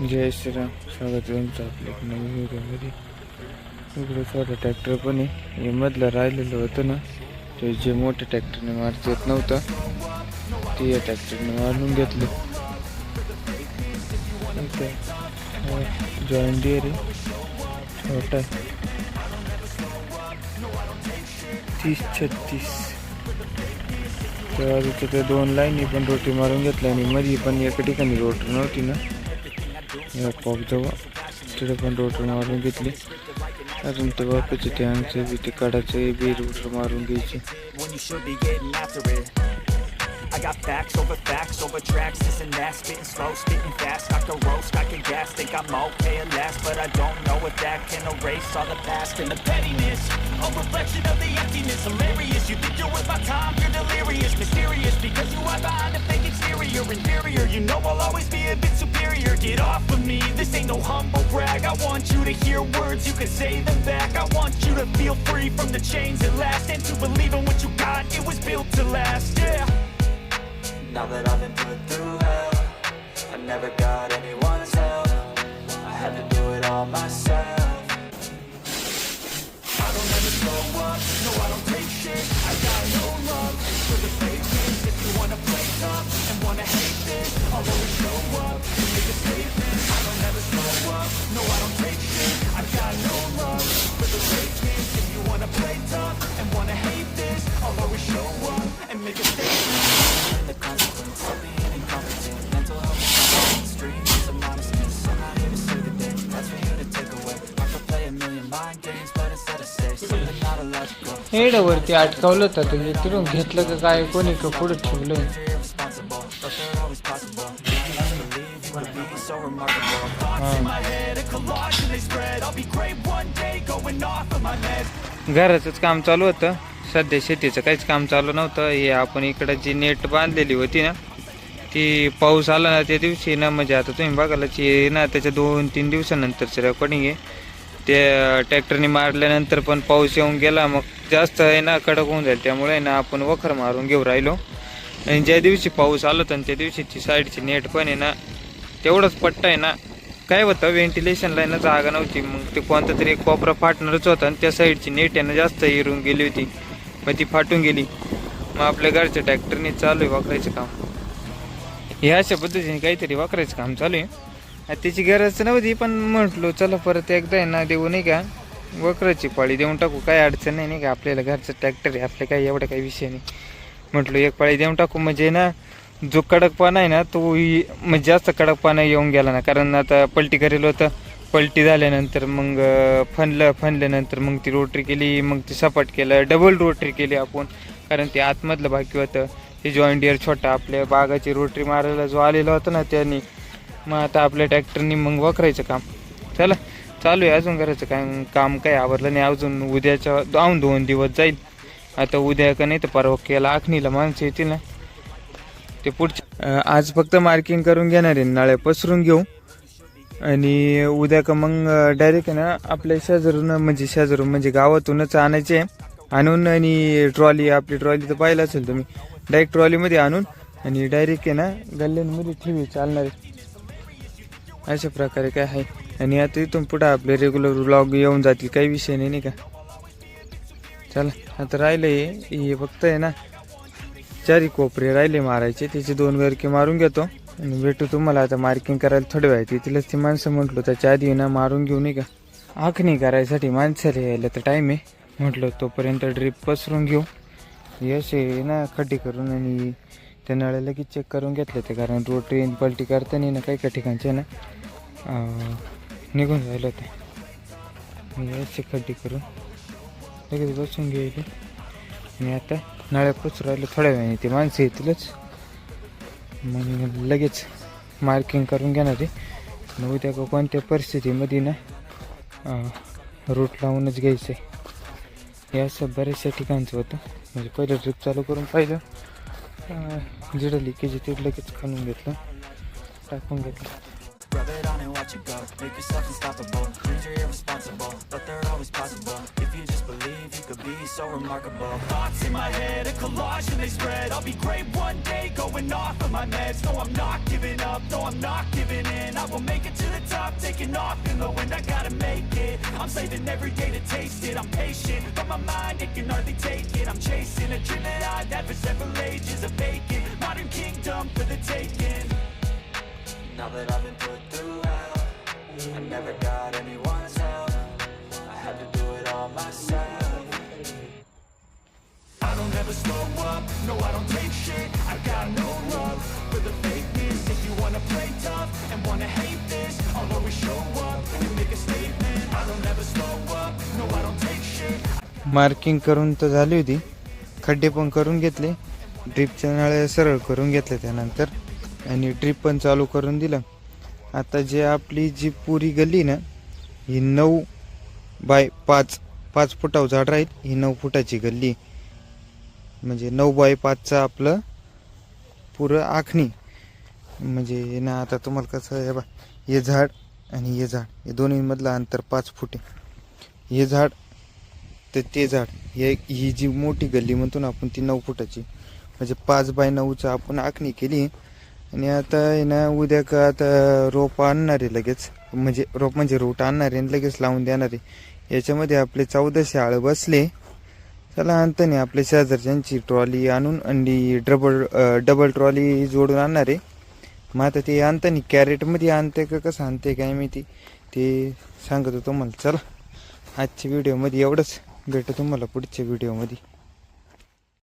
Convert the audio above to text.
जय श्रीराम. स्वागत आहे तुमचं आपल्या नवीन व्हिडिओमध्ये. इकडे छोटा ट्रॅक्टर पण आहे. हे मधलं राहिलेलं होतं ना, ते जे मोठ्या ट्रॅक्टरने मारता येत नव्हतं ते या ट्रॅक्टरने मारून घेतलं. जॉईन डिअर आहे, छोटा 30-36. तेव्हा तिथे ते 2 लाईनी पण रोटी मारून घेतल्या आणि मध्ये पण एका ठिकाणी रोटर नव्हती ना, या पॉपजवळ तिथे पण रोटर मारून घेतली. अजून ते बापाचे ते आमचे बी ते काढायचे बी रोटर मारून घ्यायचे. I got facts over tracks, this and that, spitting slow, spitting fast, I can roast, I can gas, think I'm okay at last, but I don't know if that can erase all the past and the pettiness, a reflection of the emptiness, hilarious, you think you're worth my time, you're delirious, mysterious, because you are behind a fake exterior, inferior, you know I'll always be a bit superior, get off of me, this ain't no humble brag, I want you to hear words, you can say them back, I want you to feel free from the chains at last, and to believe in what you got, it was built to last, yeah. Now that I've been put through hell, I never got anyone's help, I had to do it all myself. I don't ever slow up, no I don't take shit, I got no love for the fakeness. If you wanna play tough and wanna hate this, I'll always show up and make a statement. I don't ever slow up, no I don't take shit, I got no love for the fakeness. If you wanna play tough and wanna hate this, I'll always show up and make a statement. The consequence of being incompetent, mental health is extreme, I'm honest, I'm not here to save the day, that's for you to take away. I could play a million mind games, but instead I say something not illogical. हेडवरती अटकावलं होतं ते तिथून घेतलं का काय कोणी का पुढे ठेवलं. घराचंच काम चालू होतं सध्या, शेतीचं काहीच काम चालू नव्हतं. हे आपण इकडं जी नेट बांधलेली होती ना, ती पाऊस आला ना त्या दिवशी ना, म्हणजे आता तुम्ही बघायला ना त्याच्या 2-3 दिवसानंतरचं रेकॉर्डिंग आहे. ते ट्रॅक्टरने मारल्यानंतर पण पाऊस येऊन गेला, मग जास्त आहे ना कडक होऊन जाईल, त्यामुळे ना आपण वखर मारून घेऊ राहिलो. आणि ज्या दिवशी पाऊस आला होता त्या दिवशी ती साईडची नेट पण आहे ना, तेवढंच पट्टा आहे ना, काय होतं व्हेंटिलेशनला आहे ना जागा नव्हती, मग ते कोणता तरी एक कोपरा फाटणारच होता आणि त्या साईडची नेट आहे ना जास्त हिरून गेली होती, मग ती फाटून गेली. मग आपल्या घरच्या ट्रॅक्टरने चालू आहे वाकरायचं काम. हे अशा पद्धतीने काहीतरी वाकरायचं काम चालू आहे. त्याची गरज नव्हती, पण म्हटलो चला परत एकदा आहे ना देऊ, नाही का, वखराची पाळी देऊन टाकू, काय अडचण नाही, नाही का, आपल्याला घरचं ट्रॅक्टर आहे, आपल्या काही एवढा काही विषय नाही. म्हटलो एक पाळी देऊन टाकू, म्हणजे ना जो कडकपणा आहे ना तो म्हणजे जास्त कडकपणा येऊन गेला ना, कारण आता पलटी करेल होतं, पलटी झाल्यानंतर मग फनल्यानंतर मग ती रोटरी केली, मग ती सपाट केलं, डबल रोटरी केली आपण, कारण ते आतमधलं बाकी होतं. हे जॉईन डिअर छोटा आपल्या बागाची रोटरी मारायला जो आलेला होता ना त्यांनी, मग आता आपल्या ट्रॅक्टरनी मग वखरायचं काम चला चालू आहे. अजून करायचं काम काय आवरलं नाही, अजून उद्याच्या 2 दिवस जाईल. आता उद्या का नाही तर परवा केला आखणीला माणसं येतील ना, ते पुढचे आज फक्त मार्किंग करून घेणार आहे, नाळे पसरून घेऊ आणि उद्या का मग डायरेक्ट आहे ना आपल्या शेजारून म्हणजे गावातूनच आणायचे, आणून आणि आपली ट्रॉली तर पाहिलं असेल तुम्ही, डायरेक्ट ट्रॉलीमध्ये आणून आणि डायरेक्ट आहे ना गल्ल्यांमध्ये ठेवी चालणार आहे. अशा प्रकारे काय आहे. आणि आता इथून पुढं आपले रेग्युलर व्लॉग येऊन जातील, काही विषय नाही, नाही का. चला आता राहिलं हे फक्त आहे ना 4 कोपरे राहिले मारायचे, त्याचे 2 गरके मारून घेतो आणि भेटू तुम्हाला. आता मार्किंग करायला थोडं वेळ तिथलंच ती माणसं म्हटलो त्याच्या आधी ना मारून घेऊ, नाही का. आखणी करायसाठी माणसाला यायला तर टाईम आहे, म्हटलं तोपर्यंत ड्रीप पसरून घेऊ. असे ना खड्डे करून आणि त्या नळ्या लगेच चेक करून घेतले ते, कारण रोटरी पलटी करताना ना काही ठिकाणचे ना निघून राहिलं होते. असे खड्डे करून लगेच बसून घ्यायले आणि आता नळ्या पसरून राहिलं, थोड्या वेळाने ते माणसं येतीलच, मग लगेच मार्किंग करून घेणार आहे. उद्या कोणत्या परिस्थितीमध्ये ना रूट लावूनच घ्यायचं आहे. हे असं बऱ्याचशा ठिकाणचं होतं, म्हणजे पहिलं ट्रिप चालू करून पाहिलं, जिडं लिकेज ते लगेच खणून घेतलं, टाकून घेतलं. Rub it on and watch it go. Make yourself unstoppable. Dreams are irresponsible, but they're always possible. If you just believe, you could be so remarkable. Thoughts in my head, a collage and they spread. I'll be great one day, going off of my meds. No, I'm not giving up, no, I'm not giving in. I will make it to the top, taking off in the wind, I gotta make it. I'm saving every day to taste it. I'm patient, but my mind, it can hardly take it. I'm chasing a dream that I've had for several ages. A vacant, modern kingdom for the taking. Now that I've been put through hell, I never got anyone's help. I had to do it all myself. I don't ever slow up, no I don't take shit. I got no love for the fakeness. If you wanna play tough and wanna hate this, I'll always show up and make a statement. I don't ever slow up, no I don't take shit. Marking करून तर झाली होती, खड्डे पण करून घेतले, ड्रिपच्या नळ्या सरळ करून घेतल्या त्यानंतर, आणि ड्रिप पण चालू करून दिलं. आता जे आपली जी पुरी गल्ली ना, ही 9 बाय 5 फुटावर झाड राहील. ही 9 फुटाची गल्ली, म्हणजे 9 बाय 5चं आपलं पुरं आखणी. म्हणजे ना आता तुम्हाला कसं आहे बा, हे झाड आणि हे झाड, हे दोन्हीमधलं अंतर 5 फूट आहे. हे झाड तर ते झाड, ही जी मोठी गल्ली म्हणतो ना आपण, ती 9 फुटाची, म्हणजे 5 बाय 9चं आपण आखणी केली. आणि आता आहे ना, उद्या का आता रोप आणणार आहे लगेच, म्हणजे रोप म्हणजे रोट आणणार आहे आणि लगेच लावून देणार आहे. याच्यामध्ये आपले 1400 आळं बसले. चला आणतं नाही, आपल्या शेजारच्यांची ट्रॉली आणून आणि डबल ट्रॉली जोडून आणणार आहे. मग आता ते आणतं नाही, कॅरेटमध्ये आणते का कसं आणते काय माहिती, ते सांगत होतो मला. चला आजच्या व्हिडिओमध्ये एवढंच, भेटू तुम्हाला पुढच्या व्हिडिओमध्ये.